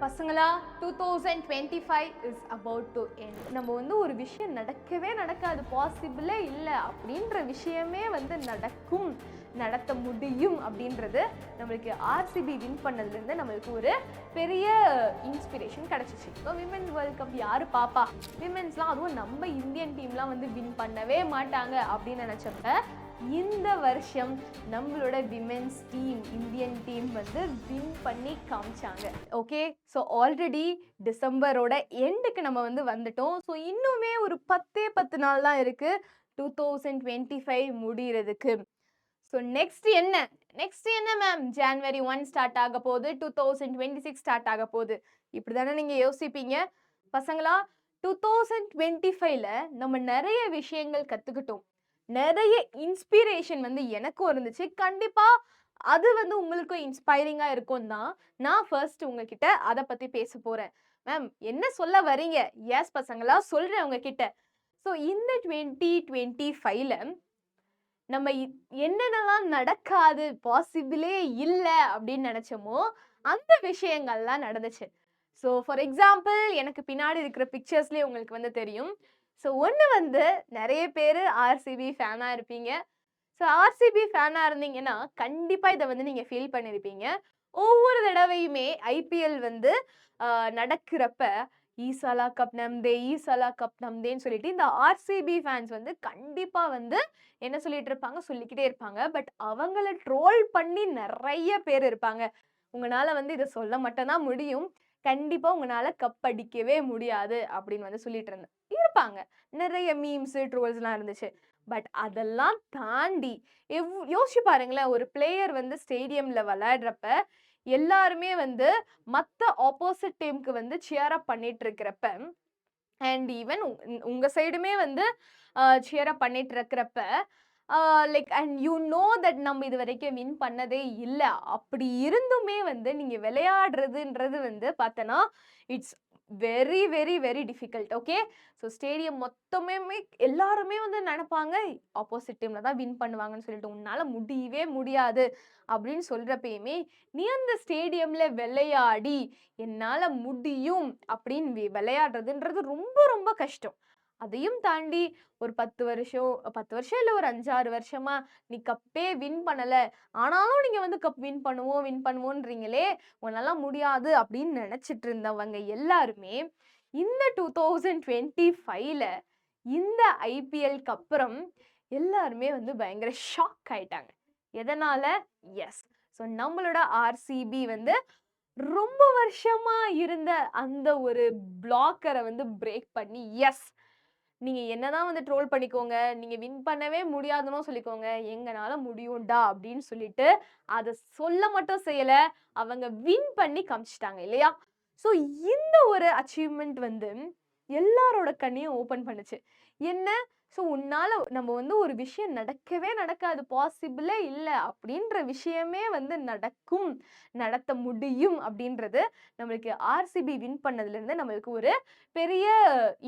பசங்களா 2025 is about to end. நம்ம வந்து ஒரு விஷயம் நடக்கவே நடக்காது, பாசிபிளே இல்லை அப்படின்ற விஷயமே வந்து நடக்கும், நடத்த முடியும் அப்படின்றது நம்மளுக்கு ஆர்சிபி வின் பண்ணதுலேருந்து நம்மளுக்கு ஒரு பெரிய இன்ஸ்பிரேஷன் கிடச்சிச்சு. இப்போ விமென்ஸ் வேர்ல்ட் கப் யார் பாப்பா, விமென்ஸ்லாம் அதுவும் நம்ம இந்தியன் டீம்லாம் வந்து வின் பண்ணவே மாட்டாங்க அப்படின்னு நினச்சப்ப இந்த வருஷம் நம்மளோட விமென்ஸ் டீம், இந்தியன் டீம் வந்து வின் பண்ணி காமிச்சாங்க. ஓகே, ஸோ ஆல்ரெடி டிசம்பரோட எண்டுக்கு நம்ம வந்து வந்துட்டோம். ஸோ இன்னுமே ஒரு 10 நாள் தான் இருக்கு 2025 முடிகிறதுக்கு. ஸோ நெக்ஸ்ட் என்ன மேம், ஜான்வரி 1 ஸ்டார்ட் ஆக போகுது, 2026 ஸ்டார்ட் ஆக போகுது, இப்படி தானே நீங்கள் யோசிப்பீங்க. பசங்களா 2025ல நம்ம நிறைய விஷயங்கள் கற்றுக்கிட்டோம், நிறைய இன்ஸ்பிரேஷன் வந்து எனக்கும் இருந்துச்சு. கண்டிப்பா அது வந்து உங்களுக்கும் இன்ஸ்பைரிங்கா இருக்கும் தான் நான் ஃபர்ஸ்ட் உங்ககிட்ட அதை பத்தி பேச போறேன். மேம் என்ன சொல்ல வரீங்க? எஸ் பசங்களா, சொல்றேன் உங்ககிட்ட. ஸோ இந்த 2025ல நம்ம என்னென்னலாம் நடக்காது, பாசிபிளே இல்லை அப்படின்னு நினைச்சோமோ அந்த விஷயங்கள்லாம் நடந்துச்சு. ஸோ ஃபார் எக்ஸாம்பிள் எனக்கு பின்னாடி இருக்கிற பிக்சர்ஸ்லேயே உங்களுக்கு வந்து தெரியும். ஸோ ஒன்று வந்து நிறைய பேர் ஆர்சிபி ஃபேனாக இருப்பீங்க. ஸோ ஆர்சிபி ஃபேனாக இருந்தீங்கன்னா கண்டிப்பாக இதை வந்து நீங்கள் ஃபீல் பண்ணியிருப்பீங்க. ஒவ்வொரு தடவையுமே ஐபிஎல் வந்து நடக்கிறப்ப ஈசாலா கப் நம்தே, ஈசாலா கப் நம்தேன்னு சொல்லிட்டு இந்த ஆர்சிபி ஃபேன்ஸ் வந்து கண்டிப்பாக வந்து என்ன சொல்லிட்டு இருப்பாங்க, சொல்லிக்கிட்டே இருப்பாங்க. பட் அவங்கள ட்ரோல் பண்ணி நிறைய பேர் இருப்பாங்க. உங்களால் வந்து இதை சொல்ல மட்டும்தான் முடியும், கண்டிப்பாக உங்களால் கப் அடிக்கவே முடியாது அப்படின்னு வந்து சொல்லிட்டு இருப்பாங்க. நிறைய மீம்ஸு, ட்ரோல்ஸ்லாம் இருந்துச்சு. பட் அதெல்லாம் தாண்டி யோசிச்சு பாருங்களேன், ஒரு பிளேயர் வந்து ஸ்டேடியம்ல விளையாடுறப்ப எல்லாருமே வந்து மற்ற ஆப்போசிட் டீமுக்கு வந்து சியர் அப் பண்ணிட்டு இருக்கிறப்ப, அண்ட் ஈவன் உங்க சைடுமே வந்து சியர் அப் பண்ணிட்டு இருக்கிறப்ப, like and you know that நம்ம இது வரைக்கும் வின் பண்ணதே இல்லை, அப்படி இருந்துமே வந்து நீங்க விளையாடுறதுன்றது வந்து பார்த்தனா it's very very very difficult. Okay, so stadium மொத்தமே எல்லாருமே வந்து நினைப்பாங்க ஆப்போசிட் டீம்ல தான் வின் பண்ணுவாங்கன்னு சொல்லிட்டு, உன்னால முடியவே முடியாது அப்படின்னு சொல்றப்பயுமே நீ அந்த ஸ்டேடியம்ல விளையாடி என்னால முடியும் அப்படின்னு விளையாடுறதுன்றது ரொம்ப ரொம்ப கஷ்டம். அதையும் தாண்டி ஒரு 10 வருஷம் இல்லை ஒரு 5-6 வருஷமா நீ கப்பே வின் பண்ணல, ஆனாலும் நீங்க வந்து கப் வின் பண்ணுவோன்றீங்களே, உன்னால முடியாது அப்படின்னு நினைச்சிட்டு இருந்தவங்க எல்லாருமே இந்த 2025ல இந்த ஐபிஎல்க்கு அப்புறம் எல்லாருமே வந்து பயங்கர ஷாக் ஆயிட்டாங்க. எதனால? எஸ், ஸோ நம்மளோட ஆர்சிபி வந்து ரொம்ப வருஷமா இருந்த அந்த ஒரு பிளாக்கரை வந்து பிரேக் பண்ணி, எஸ் நீங்க என்னதான் வந்து ட்ரோல் பண்ணிக்கோங்க, நீங்க வின் பண்ணவே முடியாதுன்னு சொல்லிக்கோங்க, எங்கனால முடியும்டா அப்படின்னு சொல்லிட்டு அதை சொல்ல மட்டும் செய்யல, அவங்க வின் பண்ணி காமிச்சிட்டாங்க இல்லையா. ஸோ இந்த ஒரு அச்சீவ்மெண்ட் வந்து எல்லாரோட கண்ணையும் ஓப்பன் பண்ணுச்சு. என்ன? ஸோ உன்னால நம்ம வந்து ஒரு விஷயம் நடக்கவே நடக்காது, பாசிபிளே இல்லை அப்படின்ற விஷயமே வந்து நடக்கும், நடத்த முடியும் அப்படின்றது நம்மளுக்கு ஆர்சிபி வின் பண்ணதுலேருந்து நம்மளுக்கு ஒரு பெரிய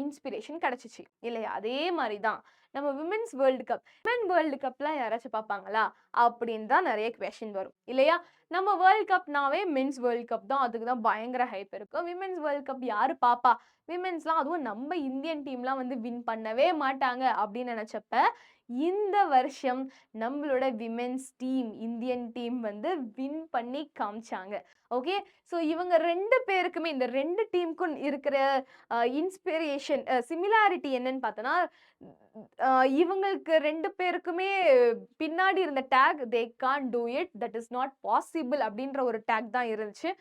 இன்ஸ்பிரேஷன் கிடச்சிச்சு இல்லையா. அதே மாதிரி தான் நம்ம women's world cup, women world கப்லாம் யாராச்சும் பார்ப்பாங்களா அப்படின்னு தான் நிறைய கொஷின் வரும் இல்லையா. நம்ம வேர்ல்ட் கப்னாவே மென்ஸ் வேர்ல்ட் கப் தான், அதுக்கு தான் பயங்கர ஹைப் இருக்கும். விமென்ஸ் வேர்ல்ட் கப் யார் பாப்பா, விமென்ஸ்லாம் அதுவும் நம்ம இந்தியன் டீம்லாம் வந்து வின் பண்ணவே மாட்டாங்க அப்படின்னு நினச்சப்ப இந்த வருஷம் நம்மளோட விமென்ஸ் டீம், இந்தியன் டீம் வந்து வின் பண்ணி காமிச்சாங்க. ஓகே, ஸோ இவங்க 2 பேருக்குமே, இந்த 2 டீமுக்கும் இருக்கிற இன்ஸ்பிரேஷன் சிமிலாரிட்டி என்னன்னு பார்த்தோன்னா, இவங்களுக்கு 2 பேருக்குமே பின்னாடி இருந்த take they can't do it, that is not possible அப்படின்ற ஒரு டேக் தான் இருந்துச்சு.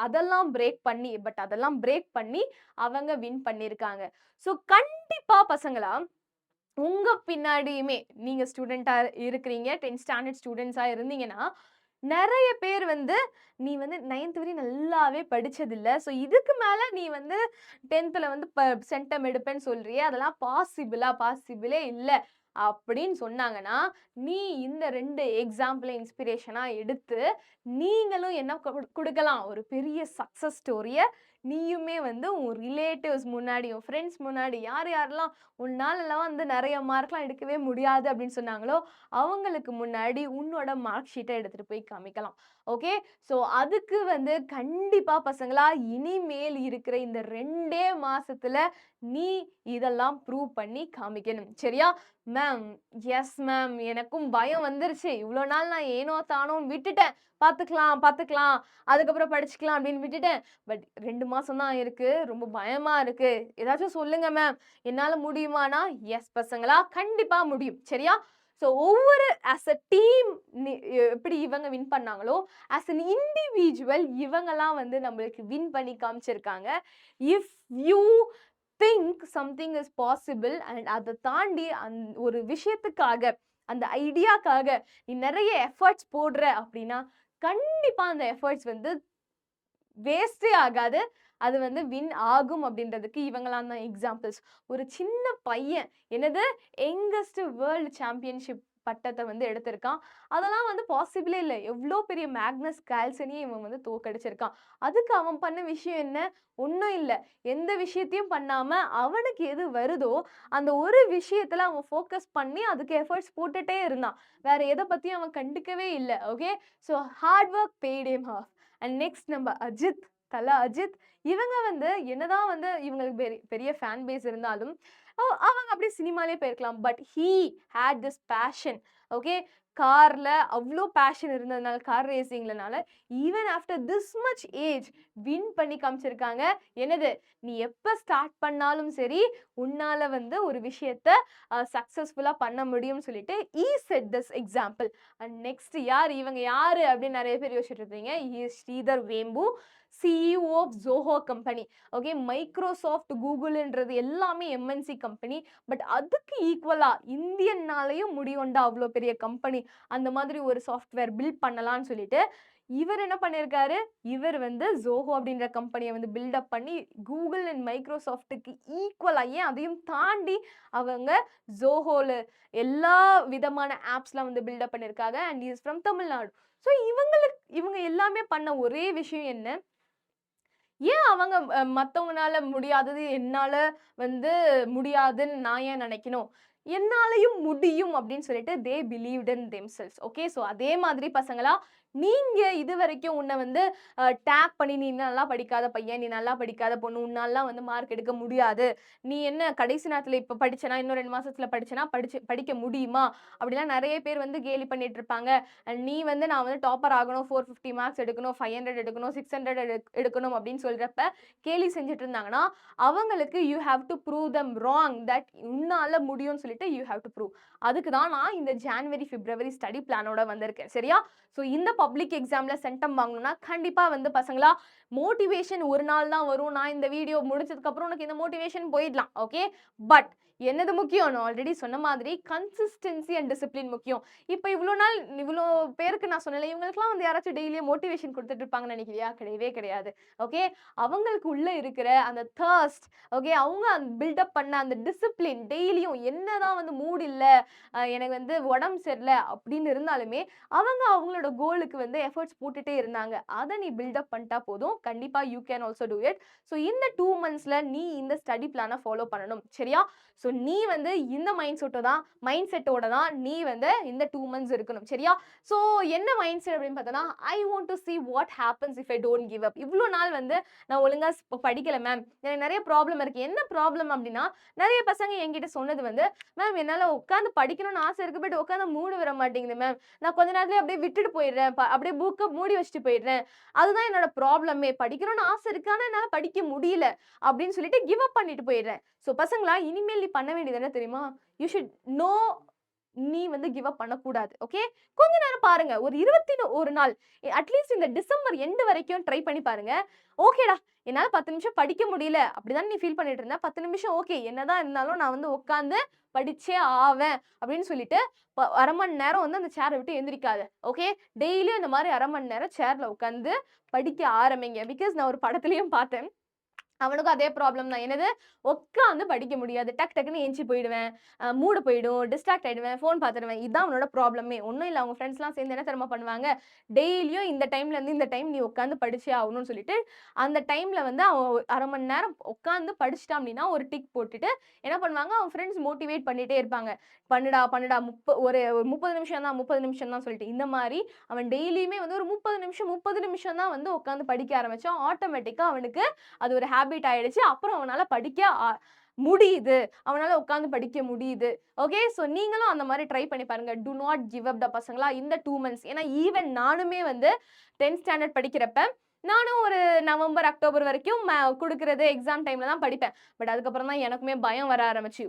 அதெல்லாம் பிரேக் பண்ணி அவங்க வின் பண்ணியிருக்காங்க. ஸோ கண்டிப்பா பசங்களா, உங்க பின்னாடியுமே நீங்க ஸ்டூடெண்டா இருக்கிறீங்க, 10th ஸ்டாண்டர்ட் ஸ்டூடெண்ட்ஸா இருந்தீங்கன்னா நிறைய பேர் வந்து நீ வந்து 9th வரையும் நல்லாவே படிச்சதில்ல, ஸோ இதுக்கு மேல நீ வந்து 10th வந்து சென்டம் எடுப்பேன்னு சொல்றியே, அதெல்லாம் பாசிபிளே இல்லை அப்படின்னு சொன்னாங்கன்னா, நீ இந்த 2 எக்ஸாம்பிளை இன்ஸ்பிரேஷனா எடுத்து நீங்களும் என்ன கொடுக்கலாம், ஒரு பெரிய சக்சஸ் ஸ்டோரிய நீயுமே வந்து உன் ரிலேட்டிவ்ஸ் முன்னாடி, உன் ஃப்ரெண்ட்ஸ் முன்னாடி யார் யாரெல்லாம் உன்னாலலாம் வந்து நெறைய மார்க்லாம் எடுக்கவே முடியாது அப்படின்னு சொன்னாங்களோ, அவங்களுக்கு முன்னாடி உன்னோட மார்க் ஷீட்ட எடுத்துட்டு போய் காமிக்கலாம். ஓகே. ஸோ அதுக்கு வந்து கண்டிப்பா பசங்களா இனிமேல் இருக்கிற இந்த 2 மாசத்துல நீ இதெல்லாம் ப்ரூவ் பண்ணி காமிக்கணும். சரியா? Ma'am, yes ma'am. எனக்கும் பயம் வந்துருச்சு. இவ்ளோ நாள் நான் ஏனோ தானோன்னு விட்டுட்டேன். பாத்துக்கலாம், பாத்துக்கலாம். அதுக்கப்புறம் படிச்சுக்கலாம் அப்படின்னு விட்டுட்டேன். பட் 2 மாசம் தான் இருக்கு. ரொம்ப பயமா இருக்கு. ஏதாச்சும் சொல்லுங்க மேம். என்னால முடியுமான்னா, எஸ் பசங்களா, கண்டிப்பா முடியும். சரியா? ஸோ ஒவ்வொரு ஆஸ் அ டீம் நி எப்படி இவங்க வின் பண்ணாங்களோ, ஆஸ் அன் இண்டிவிஜுவல் இவங்கலாம் வந்து நம்மளுக்கு வின் பண்ணி காமிச்சிருக்காங்க. If you think something is possible and அத தாண்டி ஒரு விஷயத்துக்காக, அந்த ஐடியாக்காக நீ நெறைய எஃபர்ட்ஸ் போடுற அப்படின்னா, கண்டிப்பா அந்த எஃபர்ட்ஸ் வந்து வேஸ்ட்டே ஆகாது. அது வந்து வின் ஆகும் அப்படின்றதுக்கு இவங்கலாம் தான் எக்ஸாம்பிள்ஸ். ஒரு சின்ன பையன் என்னது யங்கஸ்ட் வேர்ல்ட் சாம்பியன்ஷிப் பட்டத்த வந்து எடுத்திருக்கான். அதெல்லாம் வந்து பாசிபிளே இல்ல. எவ்ளோ பெரிய மேக்னஸ் கால்சனையே இவன் வந்து தோற்கடிச்சிருக்கான். அதுக்கு அவன் பண்ண விஷயம் என்ன? ஒண்ணும் இல்ல. எந்த விஷயத்தையும் பண்ணாம அவனுக்கு எது வருதோ, அந்த ஒரு விஷயத்துல அவன் ஃபோக்கஸ் பண்ணி அதுக்கு எஃபர்ட்ஸ் போட்டுட்டே இருந்தான். வேற எத பத்தியும் அவன் கண்டுக்கவே இல்ல. Okay. So hard work paid him off. And next நம்ம அஜித், தல அஜித். இவங்க வந்து என்னதான் வந்து இவங்களுக்கு பெரிய ஃபேன் பேஸ் இருந்தாலும், அவங்க அப்படியே சினிமாலயே போயிருக்கலாம். But he had this passion. Okay. கார்ல அவ்ளோ பேஷன் இருந்ததுனால, கார் ரேசிங்லனால, even after this much age win பண்ணி காமிச்சிருக்காங்க. என்னது? நீ எப்ப ஸ்டார்ட் பண்ணாலும் சரி, உன்னால வந்து ஒரு விஷயத்த சக்சஸ்ஃபுல்லா பண்ண முடியும்னு சொல்லிட்டு, he said this example. And next யார்? இவங்க யாரு அப்படின்னு நெறைய பேர் யோசிச்சுட்டு இருப்பீங்க. He is Sridhar Vembu, CEO of Zoho company. Okay. Microsoft, கூகுள்ன்றது எல்லாமே எம்என்சி கம்பெனி. பட் அதுக்கு ஈக்குவலா இந்தியன்னாலயும் முடியும்டா அவ்ளோ பெரிய கம்பெனி. அந்த மாதிரி ஒரு சாஃப்ட்வேர் பில்ட் பண்ணலாம்னு சொல்லிட்டு, இவர் என்ன பண்ணியிருக்காரு? இவர் வந்து ஜோஹோ அப்படின்ற கம்பெனிய வந்து பில்டப் பண்ணி கூகுள் அண்ட் மைக்ரோசாஃப்ட்டுக்கு ஈக்குவலா, ஏன் அதையும் தாண்டி அவங்க ஜோஹோல எல்லா விதமான ஆப்ஸ்லாம் வந்து பில்டப் பண்ணியிருக்காங்க. And is from Tamil Nadu. So இவங்க எல்லாமே பண்ண ஒரே விஷயம் என்ன? ஏன் அவங்க மத்தவங்கனால முடியாதது என்னால வந்து முடியாதுன்னு நான் ஏன் நினைக்கணும்? என்னாலயும் முடியும் அப்படின்னு சொல்லிட்டு தே believed in themselves. Okay. So அதே மாதிரி பசங்களா, நீங்க இதுவரைக்கும் உன்ன வந்து டேக் பண்ணி, "நீ நல்லா படிக்காத பையன், நீ நல்லா படிக்காத பொண்ணு, உன்னாலலாம் வந்து மார்க் எடுக்க முடியாது. நீ என்ன கடைசி நேரத்துல இப்ப படிச்சனா, இன்னும் 2 மாசத்துல படிச்சனா படிக்க முடியுமா?" அப்படிலாம் நெறைய பேர் வந்து கேலி பண்ணிட்டு இருப்பாங்க. அண்ட் நீ வந்து நான் வந்து டாப்பர் ஆகணும், 450 மார்க்ஸ் எடுக்கணும், 500 எடுக்கணும், 600 எடுக்கணும் அப்படின்னு சொல்றப்ப கேலி செஞ்சுட்டு இருந்தாங்கன்னா, அவங்களுக்கு you have to prove them wrong that உன்னால முடியும்னு சொல்லிட்டு யூ ஹேவ் டு ப்ரூவ். அதுக்கு தான் நான் இந்த ஜான்வரி, பிப்ரவரி ஸ்டடி பிளானோட வந்திருக்கேன். சரியா? ஸோ இந்த பப்ளிக் எக்ஸாம்ல சென்டம் வாங்கணும்னா, கண்டிப்பா வந்து பசங்களா மோட்டிவேஷன் ஒரு நாள் தான் வரும். நான் இந்த வீடியோ முடிச்சதுக்கு அப்புறம் உனக்கு இந்த மோட்டிவேஷன் போயிடலாம். ஓகே. பட் என்னது முக்கியம்? நான் ஆல்ரெடி சொன்ன மாதிரி கன்சிஸ்டன்சி அண்ட் டிசிப்ளின் முக்கியம். இப்ப இவ்ளோ நாள் இவ்ளோ பேருக்கு நான் சொன்னேன்ல, இவங்களுக்கெல்லாம் வந்து யாராச்சும் டெய்லியும் மோட்டிவேஷன் குடுத்துட்டு இருப்பாங்கன்னு நினைக்கிறியா? கிடையவே கிடையாது. ஓகே. அவங்களுக்கு உள்ள இருக்கிற அந்த தர்ஸ்ட், ஓகே, அவங்க பில்டப் பண்ண அந்த டிசிப்ளின் டெய்லியும் என்னதான் வந்து மூட் இல்ல, எனக்கு வந்து உடம்பு சரியில்ல அப்படின்னு இருந்தாலுமே, அவங்க அவங்களோட கோலுக்கு வந்து எஃபர்ட்ஸ் போட்டுட்டே இருந்தாங்க. அத நீ பில்டப் பண்ணிட்டா போதும். கண்டிப்பா you can also do it. So இந்த 2 மந்த்ஸ்ல நீ இந்த ஸ்டடி பிளான ஃபாலோ பண்ணணும். சரியா? ஸோ நீ வந்து இந்த மைண்ட் செட்டோட தான் நீ வந்து இந்த 2 மந்த்ஸ் இருக்கணும். சரியா? ஸோ என்ன மைண்ட் செட் அப்படின்னு பார்த்தோம்னா, I want to see what happens if I don't give up. இவ்ளோ நாள் வந்து நான் ஒழுங்கா படிக்கல மேம். எனக்கு நெறைய ப்ராப்ளம் இருக்கு. என்ன ப்ராப்ளம் அப்படின்னா, நெறைய பசங்க என்கிட்ட சொன்னது வந்து, மேம் என்னால உட்கார்ந்து படிக்கணும்னு ஆசை இருக்கு. பட் உட்கார்ந்து மூடு வர மாட்டேங்குது மேம். நான் கொஞ்ச நேரத்திலேயே அப்படியே விட்டுட்டு போயிடுறேன். அப்படியே புக்க மூடி வச்சுட்டு போயிடுறேன். அதுதான் என்னோட ப்ராப்ளமே. படிக்கணும்னு ஆசை இருக்கு. ஆனா என்னால படிக்க முடியல அப்படின்னு சொல்லிட்டு கிவ் அப் பண்ணிட்டு போயிடுறேன். ஸோ பசங்களா, இனிமேல் நீ பண்ண வேண்டியது என்ன தெரியுமா? யூ ஷுட் நோ நீ வந்து கிவ் அப் பண்ணக்கூடாது. ஓகே. கொஞ்ச நேரம் பாருங்க. ஒரு 21 நாள் அட்லீஸ்ட் இந்த டிசம்பர் எண்ட் வரைக்கும் ட்ரை பண்ணி பாருங்க. ஓகேடா, என்னால 10 நிமிஷம் படிக்க முடியல அப்படிதானே நீ ஃபீல் பண்ணிட்டு இருந்த. 10 நிமிஷம் ஓகே. என்னதான் இருந்தாலும் நான் வந்து உட்கார்ந்து படிச்சே ஆவேன் அப்படின்னு சொல்லிட்டு 1/2 மணி நேரம் வந்து அந்த சேர விட்டு எந்திரிக்காத. ஓகே. டெய்லியும் இந்த மாதிரி 1/2 மணி நேரம் சேர்ல உட்கார்ந்து படிக்க ஆரம்பிங்க. பிகாஸ் நான் ஒரு படத்துலயும் பார்த்தேன். அவனுக்கும் அதே ப்ராப்ளம் தான். என்னது? உட்காந்து படிக்க முடியாது. டக் டக்குன்னு எந்திச்சு போயிடுவேன். மூடு போயிடும். டிஸ்ட்ராக்ட் ஆயிடுவேன். ஃபோன் பார்த்துருவேன். இதான் அவனோட ப்ராப்ளமே. ஒண்ணும் இல்ல. அவங்க ஃப்ரெண்ட்ஸ்லாம் சேர்ந்து என்ன தெரியுமா பண்ணுவாங்க? டெய்லியும் இந்த டைம்லேருந்து இந்த டைம் நீ உட்காந்து படிச்சே ஆகணும்னு சொல்லிட்டு, அந்த டைம்ல வந்து அவன் 1/2 மணி நேரம் உட்காந்து படிச்சுட்டான் அப்படின்னா, ஒரு டிக் போட்டுட்டு என்ன பண்ணுவாங்க, அவன் ஃப்ரெண்ட்ஸ் மோட்டிவேட் பண்ணிட்டே இருப்பாங்க. "பண்ணுடா, பண்ணுடா ஒரு 30 நிமிஷம் தான், 30 நிமிஷம் தான்" சொல்லிட்டு. இந்த மாரி அவன் டெய்லியுமே வந்து ஒரு 30 நிமிஷம் தான் வந்து உட்காந்து படிக்க ஆரம்பிச்சான். ஆட்டோமேட்டிக்கா அவனுக்கு அது ஒரு ஹேபிட் ஆயிடுச்சு. அப்புறம் அவனால படிக்க முடியுது. அவனால உட்கார்ந்து படிக்க முடியுது. ஓகே. ஸோ நீங்களும் அந்த மாரி ட்ரை பண்ணி பாருங்க. டூ நாட் கிவ் அப் டா பசங்களா இந்த 2 மந்த்ஸ். ஏன்னா ஈவன் நானுமே வந்து 10th ஸ்டாண்டர்ட் படிக்கிறப்ப, நானும் ஒரு நவம்பர், அக்டோபர் வரைக்கும் குடுக்குறது எக்ஸாம் டைம்ல தான் படிப்பேன். பட் அதுக்கப்புறம் தான் எனக்குமே பயம் வர ஆரம்பிச்சு.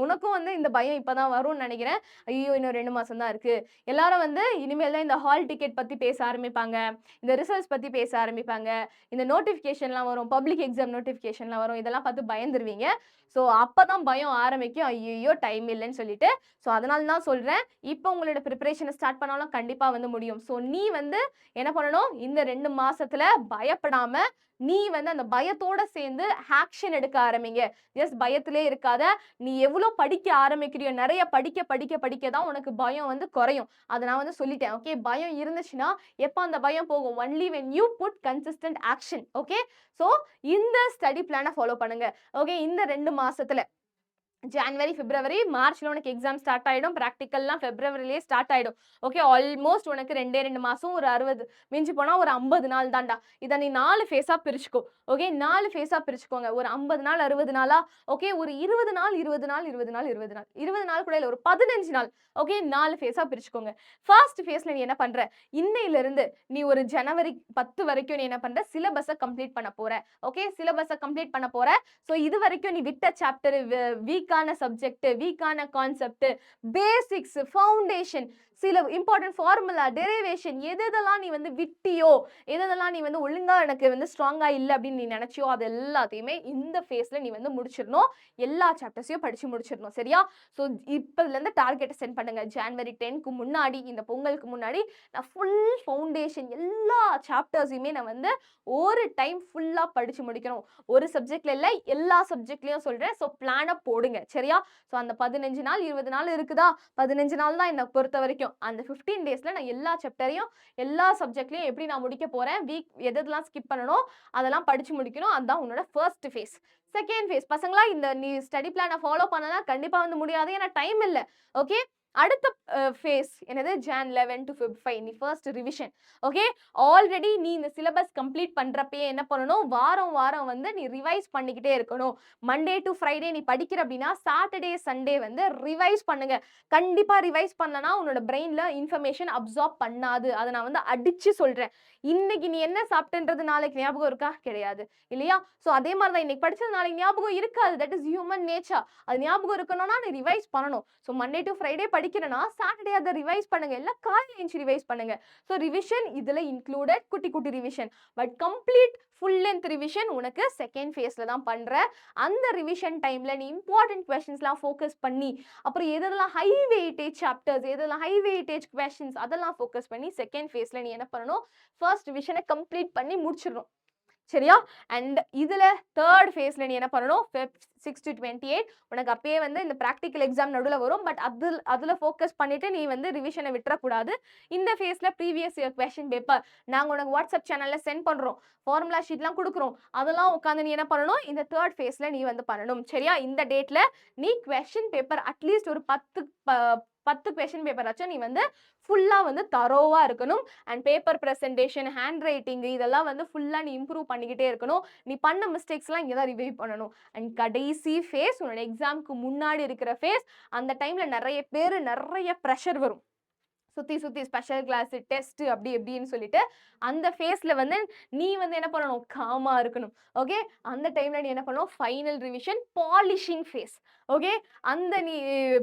உனக்கும் வந்து இந்த பயம் இப்ப தான் வரும்னு நெனைக்கிறேன். ஐயோ! இன்னும் 2 மாசம் தான் இருக்கு. எல்லாரும் வந்து இனிமேல் தான் இந்த ஹால் டிக்கெட் பத்தி பேச ஆரம்பிப்பாங்க. இந்த ரிசல்ட்ஸ் பத்தி பேச ஆரம்பிப்பாங்க. இந்த நோட்டிஃபிகேஷன்லாம் வரும். பப்ளிக் எக்ஸாம் நோட்டிஃபிகேஷன்லாம் வரும். இதெல்லாம் பார்த்து பயந்துருவீங்க. ஸோ அப்பதான் பயம் ஆரம்பிக்கும். ஐய்யய்யோ! டைம் இல்லன்னு சொல்லிட்டு. ஸோ அதனால தான் சொல்றேன். இப்ப உங்களோட பிரிப்பரேஷன ஸ்டார்ட் பண்ணாலும் கண்டிப்பா வந்து முடியும். ஸோ நீ வந்து என்ன பண்ணணும்? இந்த 2 மாசத்துல பயப்படாம, நீ வந்து அந்த பயத்தோட சேர்ந்து ஆக்ஷன் எடுக்க ஆரம்பிங்க. ஜஸ்ட் பயத்திலே இருக்காத. நீ எவ்ளோ படிக்க ஆரம்பிக்கிறியோ, நெறைய படிக்க படிக்க படிக்க தான் உனக்கு பயம் வந்து குறையும். அத நான் வந்து சொல்லிட்டேன். ஓகே. பயம் இருந்துச்சுன்னா, எப்ப அந்த பயம் போகும்? Only when you put consistent action. Okay. So இந்த ஸ்டடி பிளான ஃபாலோ பண்ணுங்க. ஓகே. இந்த 2 மாசத்துல ஜான்வரி, பிப்ரவரி, மார்ச்ல உனக்கு எக்ஸாம் ஸ்டார்ட் ஆயிடும். பிராக்டிகல்லாம் பிப்ரவரிலயே ஸ்டார்ட் ஆயிடும். ஓகே. ஆல்மோஸ்ட் உனக்கு 2 மாசம் ஒரு 60 மிஞ்சி போனா ஒரு 50 நாள் தான்டா. இத நீ 4 ஃபேஸா பிரிச்சுக்கோ. ஓகே. 4 ஃபேஸா பிரிச்சுக்கோங்க. ஒரு 50 நாள், 60 நாளா? ஓகே. ஒரு 20 நாள், 20 நாள், 20 நாள், 20 நாள். 20 நாள் கூட இல்ல. ஒரு 15 நாள். ஓகே. 4 ஃபேஸா பிரிச்சுக்கோங்க. ஃபர்ஸ்ட் ஃபேஸ்ல நீ என்ன பண்ற? இன்னையிலிருந்து நீ ஒரு ஜனவரி 10 வரைக்கும் நீ என்ன பண்ற? சிலபஸ கம்ப்ளீட் பண்ண போற. ஓகே. சிலபஸ கம்ப்ளீட் பண்ண போற. ஸோ இதுவரைக்கும் நீ விட்ட சாப்டர், வீக்கான சப்ஜெக்ட், வீக்கான கான்செப்ட், பேசிக்ஸ், ஃபவுண்டேஷன், சில இம்பார்ட்டன்ட் ஃபார்முலா, டெரிவேஷன் எதெல்லாம் நீ வந்து விட்டியோ, எதெல்லாம் நீ வந்து ஒழுங்கா எனக்கு வந்து ஸ்ட்ராங்கா இல்ல அப்படின்னு நீ நினைச்சியோ, அது எல்லாத்தையுமே இந்த ஃபேஸ்ல நீ வந்து முடிச்சிடணும். எல்லா சாப்டர்ஸையும் படிச்சு முடிச்சிடணும். சரியா? ஸோ இப்பதுல இருந்து டார்கெட்டை செட் பண்ணுங்க. ஜான்வரி 10க்கு முன்னாடி, இந்த பொங்கலுக்கு முன்னாடி நான் ஃபுல் ஃபவுண்டேஷன் எல்லா சாப்டர்ஸையுமே நான் வந்து ஒரு டைம் ஃபுல்லா படிச்சு முடிக்கணும். ஒரு சப்ஜெக்ட்ல இல்ல, எல்லா சப்ஜெக்ட்லயும் சொல்றேன். ஸோ பிளான போடுங்க. சரியா? ஸோ அந்த 15 நாள், 20 நாள் இருக்குதா? 15 நாள் தான் என்ன பொறுத்த வரைக்கும். அந்த 15 டேஸ்ல நான் எல்லா சாப்டரையும், எல்லா சப்ஜெக்ட்லயும் எப்படி நான் முடிக்க போறேன், எதெல்லாம் ஸ்கிப் பண்ணணும், அதெல்லாம் படிச்சு முடிக்கணும். அதுதான் உன்னோட ஃபர்ஸ்ட் ஃபேஸ். செகண்ட் ஃபேஸ் பசங்களா, இந்த நீ ஸ்டடி பிளான ஃபாலோ பண்ணலாம் கண்டிப்பா வந்து முடியாது. ஏன்னா டைம் இல்ல. ஓகே. அடுத்த ஃபேஸ் என்னது? ஜான் 11 to Feb 5 நீ ஃபர்ஸ்ட் ரிவிஷன். ஓகே. ஆல்ரெடி நீ இந்த சிலபஸ் கம்ப்ளீட் பண்றப்பயே என்ன பண்ணணும்? வாரம் வாரம் வந்து நீ ரிவைஸ் பண்ணிக்கிட்டே இருக்கணும். மண்டே டு ஃப்ரைடே நீ படிக்கிற அப்படின்னா, சாட்டர்டே, சண்டே வந்து ரிவைஸ் பண்ணுங்க. கண்டிப்பா ரிவைஸ் பண்ணலனா உன்னோட பிரெயின்ல இன்ஃபர்மேஷன் அப்சார்ப் பண்ணாது. அத நான் வந்து அடிச்சு சொல்றேன். இன்னைக்கு நீ என்ன சாப்பிட்டன்றது நாளைக்கு ஞாபகம் இருக்கா? கிடையாது. இல்லையா? ஸோ அதே மாரி தான் இன்னைக்கு படிச்சது நாளைக்கு ஞாபகம் இருக்காது. That is human nature. அது ஞாபகம் இருக்கணும்னா நீ ரிவைஸ் பண்ணணும். ஸோ மண்டே டு ஃப்ரைடே படிக்கிறேன்னா, சாட்டர்டே அத ரிவைஸ் பண்ணுங்க. இல்ல காலையில எந்திச்சு ரிவைஸ் பண்ணுங்க. ஸோ ரிவிஷன் இதுல இன்க்ளூடட் குட்டி குட்டி revision. But complete full length revision உனக்கு செகண்ட் ஃபேஸ்ல தான் பண்ற. அந்த ரிவிஷன் டைம்ல நீ இம்பார்ட்டன்ட் கொஸ்டின்ஸ்லாம் ஃபோக்கஸ் பண்ணி, அப்புறம் எதெல்லாம் ஹை வெயிட்டேஜ் சாப்டர்ஸ், எதெல்லாம் ஹை வெயிட்டேஜ் கொஸ்டின்ஸ் அதெல்லாம் ஃபோக்கஸ் பண்ணி செகண்ட் ஃபேஸ்ல நீ என்ன பண்ணணும்? ஃபர்ஸ்ட் ரிவிஷனை கம்ப்ளீட் பண்ணி முடிச்சிடணும். சரியா? அண்ட் இதுல தேர்ட் ஃபேஸ்ல நீ என்ன பண்ணணும்? Feb 6 to 28 உனக்கு அப்பயே வந்து இந்த பிராக்டிகல் எக்ஸாம் நடுவுல வரும். பட் அதுல ஃபோக்கஸ் பண்ணிட்டு நீ வந்து ரிவிஷனை விட்டுறக்கூடாது. இந்த ஃபேஸ்ல ப்ரீவியஸ் இயர் கொஸ்டின் பேப்பர் நாங்க உனக்கு வாட்ஸ்அப் சேனல்ல சென்ட் பண்றோம். ஃபார்முலா ஷீட்லாம் கொடுக்குறோம். அதெல்லாம் உட்காந்து நீ என்ன பண்ணணும்? இந்த தேர்ட் ஃபேஸ்ல நீ வந்து பண்ணணும். சரியா? இந்த டேட்ல நீ கொஸ்டின் பேப்பர் அட்லீஸ்ட் ஒரு 10 கொஸ்டின் பேப்பர் ஆச்சும் நீ வந்து ஃபுல்லா வந்து தரோவா இருக்கணும். And paper presentation, hand writing இதெல்லாம் வந்து ஃபுல்லா நீ இம்ப்ரூவ் பண்ணிக்கிட்டே இருக்கணும். நீ பண்ண மிஸ்டேக்ஸ்லாம் இங்க தான் ரிவைவ் பண்ணணும். அண்ட் கடைசி ஃபேஸ் உன்னோட எக்ஸாம்க்கு முன்னாடி இருக்கிற ஃபேஸ். அந்த டைம்ல நிறைய ப்ரெஷர் வரும். சுத்தி சுத்தி ஸ்பெஷல் கிளாஸ், டெஸ்ட் அப்படி எப்படின்னு சொல்லிட்டு அந்த ஃபேஸ்ல வந்து நீ வந்து என்ன பண்ணணும்? காமா இருக்கணும். ஓகே. அந்த டைம்ல நீ என்ன பண்ணணும்? Final revision polishing phase. Okay. அந்த நீ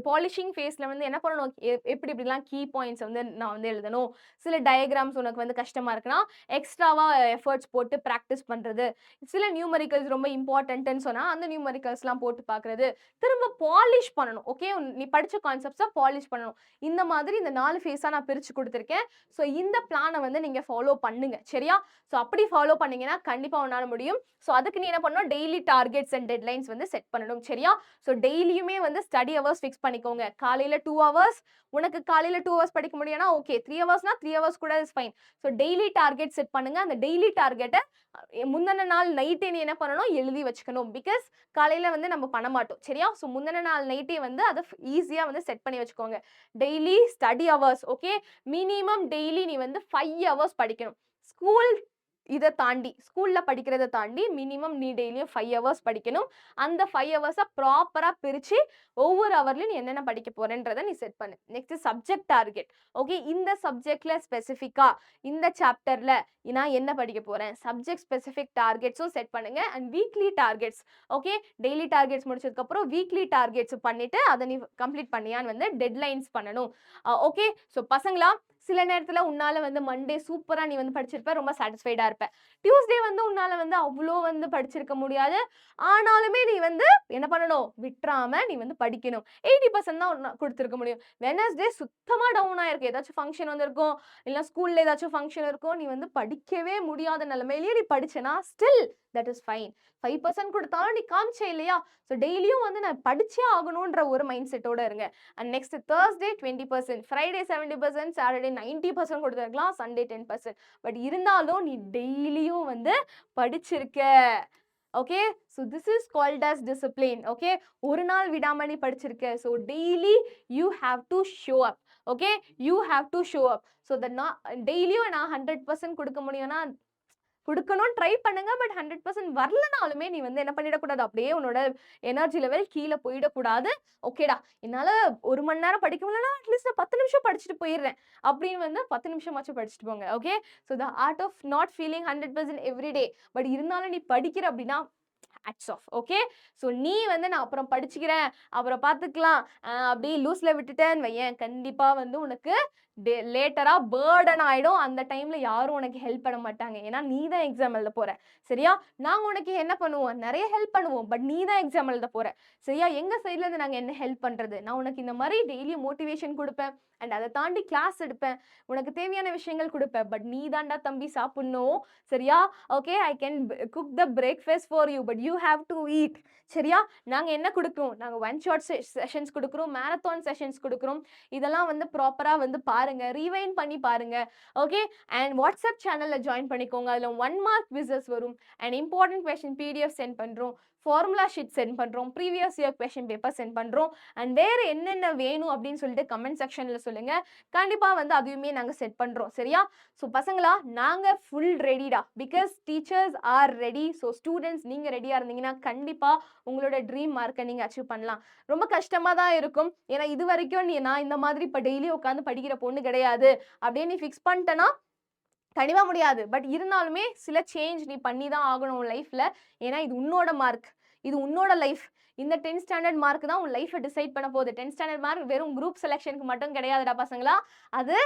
பாலிஷிங் ஃபேஸ்ல வந்து என்ன பண்ணணும்? எப்படி எப்படிலாம் கீ பாயிண்ட்ஸ் வந்து நான் வந்து எழுதணும். சில டயக்ராம்ஸ் உனக்கு வந்து கஷ்டமா இருக்குன்னா எக்ஸ்ட்ராவா எஃபர்ட்ஸ் போட்டு ப்ராக்டிஸ் பண்றது. சில நியூமெரிக்கல்ஸ் ரொம்ப இம்பார்ட்டன்ட்னு சொன்னா அந்த நியூமெரிக்கல்ஸ்லாம் போட்டு பார்க்கறது. திரும்ப பாலிஷ் பண்ணணும். ஓகே. நீ படிச்ச கான்செப்ட்ஸை பாலிஷ் பண்ணணும். இந்த மாதிரி இந்த 4 ஃபேஸ் ஃபேஸாக நான் பிரித்து கொடுத்துருக்கேன். ஸோ இந்த பிளானை வந்து நீங்கள் ஃபாலோ பண்ணுங்க சரியா? ஸோ அப்படி ஃபாலோ பண்ணீங்கன்னா கண்டிப்பாக உன்னால் முடியும். ஸோ அதுக்கு நீ என்ன பண்ணணும், டெய்லி டார்கெட்ஸ் அண்ட் டெட்லைன்ஸ் வந்து செட் பண்ணணும் சரியா? ஸோ டெய்லியுமே வந்து ஸ்டடி ஹவர்ஸ் ஃபிக்ஸ் பண்ணிக்கோங்க. காலையில் 2 ஹவர்ஸ், உனக்கு காலையில் 2 ஹவர்ஸ் படிக்க முடியும்னா ஓகே, 3 ஹவர்ஸ்னா 3 ஹவர்ஸ் கூட is fine. So daily target set பண்ணுங்க. அந்த டெய்லி டார்கெட்டை முந்தின நாள் நைட்டே நீ என்ன பண்ணணும், எழுதி வச்சுக்கணும். பிகாஸ் காலையில் வந்து நம்ம பண்ண மாட்டோம் சரியா? ஸோ முந்தின நாள் நைட்டே வந்து அதை ஈஸியாக வந்து செட் பண்ணி வச்சுக்கோங்க. Daily study hours okay, minimum daily நீ வந்து 5 ஹவர்ஸ் படிக்கணும். ஸ்கூல் இதை தாண்டி, ஸ்கூலில் படிக்கிறத தாண்டி மினிமம் நீ டெய்லியும் 5 ஹவர்ஸ் படிக்கணும். அந்த 5 ஹவர்ஸை ப்ராப்பராக பிரித்து ஒவ்வொரு ஹவர்லையும் நீ என்னென்ன படிக்க போகிறேன்றதை நீ செட் பண்ணு. நெக்ஸ்ட் சப்ஜெக்ட் டார்கெட் ஓகே, இந்த சப்ஜெக்டில் ஸ்பெசிஃபிக்காக இந்த சாப்டரில் நான் என்ன படிக்க போகிறேன், சப்ஜெக்ட் ஸ்பெசிஃபிக் டார்கெட்ஸும் செட் பண்ணுங்கள். And weekly targets okay, daily targets முடிச்சதுக்கப்புறம் வீக்லி டார்கெட்ஸ் பண்ணிவிட்டு அதை நீ கம்ப்ளீட் பண்ணியான்னு வந்து டெட்லைன்ஸ் பண்ணணும் ஓகே. ஸோ பசங்களா, சில நேரத்தில் உன்னால் வந்து மண்டே சூப்பராக நீ வந்து படிச்சிருப்ப, ரொம்ப சாட்டிஸ்ஃபைடாக இருப்ப. டியூஸ்டே வந்து உன்னால் வந்து அவ்வளோ வந்து படிச்சிருக்க முடியாது. ஆனாலுமே நீ வந்து என்ன பண்ணணும், விட்டுறாமல் நீ வந்து படிக்கணும். 80% தான் கொடுத்துருக்க முடியும். வெனஸ்டே சுத்தமாக டவுன் ஆயிருக்கு, ஏதாச்சும் ஃபங்க்ஷன் வந்திருக்கும், இல்லை ஸ்கூலில் ஏதாச்சும் ஃபங்க்ஷன் இருக்கும், நீ வந்து படிக்கவே முடியாத நிலைமையிலேயே நீ படிச்சேன்னா ஸ்டில் தட் இஸ் ஃபைன். 5% கொடுத்தாலும் நீ காமிச்சே இல்லையா? ஸோ டெய்லியும் வந்து நான் படிச்சே ஆகணுன்ற ஒரு மைண்ட் செட்டோட இருங்க. And next Thursday 20%, Friday 70%, Saturday 90% கொடுத்துருக்கலாம், சண்டே 10%. பட் இருந்தாலும் நீ டெய்லியும் வந்து படிச்சிருக்க okay. So this is called as discipline okay. ஒரு நாள் விடாம நீ படிச்சிருக்க. So daily you have to show up okay, you have to show up. So that நான் டெய்லியும் நான் 100% கொடுக்க முடியும்னா கொடுக்கணும்னு ட்ரை பண்ணுங்க. பட் 100% வரலனாலுமே நீ வந்து என்ன பண்ணிடக்கூடாது, அப்படியே உன்னோட எனர்ஜி லெவல் கீழே போயிடக்கூடாது. ஓகேடா, என்னால் 1 மணி நேரம் படிக்க முடியலன்னா அட்லீஸ்ட் 10 நிமிஷம் படிச்சுட்டு போயிடுறேன் அப்படின்னு வந்து 10 நிமிஷமாச்சும் படிச்சுட்டு போங்க okay. So the art of not feeling 100% every day. But இருந்தாலும் நீ படிக்கிற அப்படின்னா ஹேட்ஸ் ஆஃப் ஓகே. ஸோ நீ வந்து நான் அப்புறம் படிச்சுக்கிறேன், அப்புறம் பார்த்துக்கலாம் அப்படியே லூஸில் விட்டுட்டேன்னு வையேன், கண்டிப்பாக வந்து உனக்கு லேட்டராக பேர்டன் ஆகிடும். அந்த டைமில் யாரும் உனக்கு ஹெல்ப் பண்ண மாட்டாங்க. ஏன்னா நீ தான் எக்ஸாம் எழுத போகிற சரியா? நாங்கள் உனக்கு என்ன பண்ணுவோம், நிறைய ஹெல்ப் பண்ணுவோம். பட் நீ தான் எக்ஸாம் எழுத போகிற சரியா? எங்கள் சைட்லேருந்து நாங்கள் என்ன ஹெல்ப் பண்ணுறது? நான் உனக்கு இந்த மாதிரி டெய்லியும் மோட்டிவேஷன் கொடுப்பேன், அண்ட் அதை தாண்டி கிளாஸ் எடுப்பேன், உனக்கு தேவையான விஷயங்கள் கொடுப்பேன். பட் நீ தாண்டா தம்பி சாப்பிட்ணும் சரியா? Okay, I can cook the breakfast for you, but you have to eat சரியா? நாங்கள் என்ன கொடுக்குறோம், நாங்கள் 1 ஷாட் செஷன்ஸ் கொடுக்குறோம், மேரத்தான் செஷன்ஸ் கொடுக்குறோம். இதெல்லாம் வந்து ப்ராப்பராக வந்து பாருங்க, ரீவைண்ட் பண்ணி பாருங்க ஓகே. அண்ட் வாட்ஸ்அப் சேனலில் ஜாயின் பண்ணிக்கோங்க. அதில் 1 மார்க் விசஸ் வரும், and important question PDF sent பண்ணுறோம், ஃபார்முலா ஷீட் சென்ட் பண்ணுறோம், previous year question paper sent பண்ணுறோம். அண்ட் வேறு என்னென்ன வேணும் அப்படின்னு சொல்லிட்டு கமெண்ட் செக்ஷனில் சொல்லுங்கள். கண்டிப்பாக வந்து அதையுமே நாங்கள் செட் பண்ணுறோம் சரியா? ஸோ பசங்களா, நாங்கள் ஃபுல் ரெடிடா, because teachers are ready. So students நீங்கள் ரெடியாக இருந்தீங்கன்னா கண்டிப்பாக உங்களோட ட்ரீம் மார்க்கை நீங்கள் அச்சீவ் பண்ணலாம். ரொம்ப கஷ்டமாக தான் இருக்கும், ஏன்னா இது வரைக்கும் நான் இந்த மாதிரி இப்போ டெய்லி உட்காந்து படிக்கிற பொண்ணு கிடையாது அப்படின்னு நீ ஃபிக்ஸ் பண்ணிட்டேன்னா கண்டிப்பாக முடியாது. பட் இருந்தாலுமே சில சேஞ்ச் நீ பண்ணி தான் ஆகணும் உன் லைஃப்பில். ஏன்னா இது உன்னோட மார்க், இது உன்னோட லைஃப். இந்த 10th ஸ்டாண்டர்ட் மார்க் தான் உன் லைஃப்பை டிசைட் பண்ண போகுது. 10th ஸ்டாண்டர்ட் மார்க் வெறும் குரூப் செலெக்ஷனுக்கு மட்டும் கிடையாதுடா பசங்களா. அது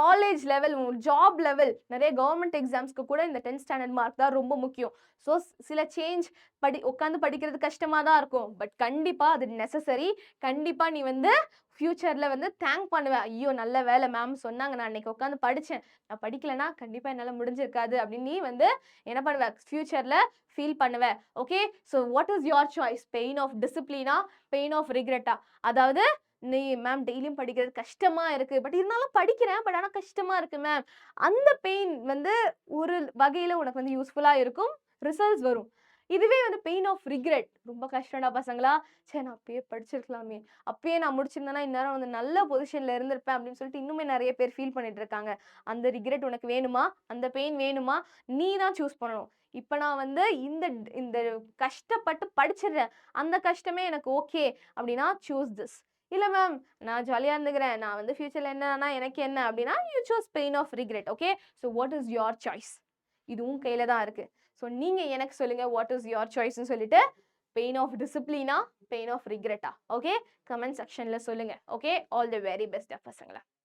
காலேஜ் லெவல், ஜாப் லெவல், நிறைய கவர்மெண்ட் எக்ஸாம்ஸ்க்கு கூட இந்த 10th ஸ்டாண்டர்ட் மார்க் தான் ரொம்ப முக்கியம். ஸோ சில சேஞ்ச் உட்காந்து படிக்கிறது கஷ்டமாக தான் இருக்கும். பட் கண்டிப்பாக அது நெசசரி. கண்டிப்பாக நீ வந்து ஃப்யூச்சரில் வந்து தேங்க் பண்ணுவேன், ஐயோ நல்ல வேலை மேம் சொன்னாங்க, நான் அன்றைக்கி உட்காந்து படித்தேன், நான் படிக்கலைன்னா கண்டிப்பாக என்னால் முடிஞ்சிருக்காது அப்படின்னு நீ வந்து என்ன பண்ணுவேன், ஃப்யூச்சரில் ஃபீல் பண்ணுவேன் okay. So what is your choice, pain of டிசிப்ளினா, பெயின் ஆஃப் ரிக்ரெட்டா? அதாவது நீ மேம் டெய்லியும் படிக்கிறது கஷ்டமாக இருக்குது, பட் இருந்தாலும் படிக்கிறேன், பட் ஆனால் கஷ்டமாக இருக்குது மேம், அந்த பெயின் வந்து ஒரு வகையில் உனக்கு வந்து யூஸ்ஃபுல்லாக இருக்கும், ரிசல்ட்ஸ் வரும். இதுவே வந்து பெயின் ஆஃப் ரிக்ரெட், ரொம்ப கஷ்டம்டா பசங்களா, சரி நான் அப்பயே படிச்சிருக்கலாமே, அப்பயே நான் முடிச்சிருந்தேன்னா இந்நேரம் வந்து நல்ல பொசிஷனில் இருந்திருப்பேன் அப்படின்னு சொல்லிட்டு இன்னுமே நிறைய பேர் ஃபீல் பண்ணிட்டு இருக்காங்க. அந்த ரிக்ரெட் உனக்கு வேணுமா, அந்த பெயின் வேணுமா, நீ தான் சூஸ் பண்ணணும். இப்போ நான் வந்து இந்த இந்த கஷ்டப்பட்டு படிச்சிடுறேன், அந்த கஷ்டமே எனக்கு ஓகே அப்படின்னா சூஸ் திஸ். இல்லை மேம் நான் ஜாலியாக இருந்துக்கிறேன், நான் வந்து ஃப்யூச்சரில் என்னன்னா எனக்கு என்ன அப்படின்னா you choose pain of regret okay. So what is your choice, இதுவும் கையில் தான் இருக்குது. ஸோ நீங்கள் எனக்கு சொல்லுங்கள் வாட் இஸ் யோர் சாய்ஸ்ன்னு சொல்லிட்டு, பெயின் ஆஃப் டிசிப்ளினா, பெயின் ஆஃப் ரிக்ரெட்டா ஓகே, கமெண்ட் செக்ஷனில் சொல்லுங்கள் okay. All the very best பசங்களா.